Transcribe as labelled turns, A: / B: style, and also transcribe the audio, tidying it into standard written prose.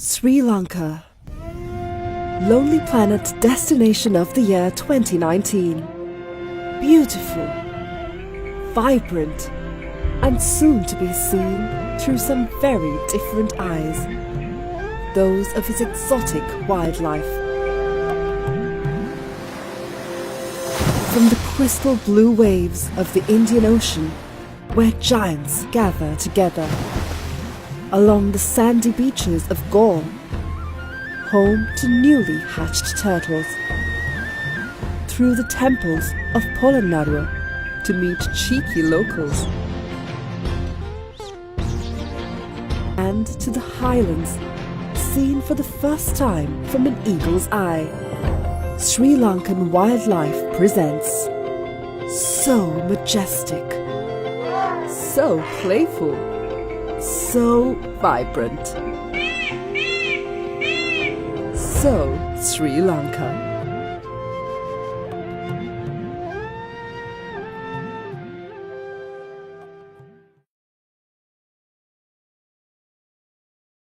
A: Sri Lanka. Lonely Planet Destination of the Year 2019. Beautiful, vibrant, and soon to be seen through some very different eyes. Those of its exotic wildlife. From the crystal blue waves of the Indian Ocean, where giants gather together, along the sandy beaches of Goa, home to newly hatched turtles, through the temples of Polonnaruwa to meet cheeky locals, and to the highlands seen for the first time from an eagle's eye. Sri Lankan wildlife presents so majestic, so playful, so vibrant, so Sri Lanka.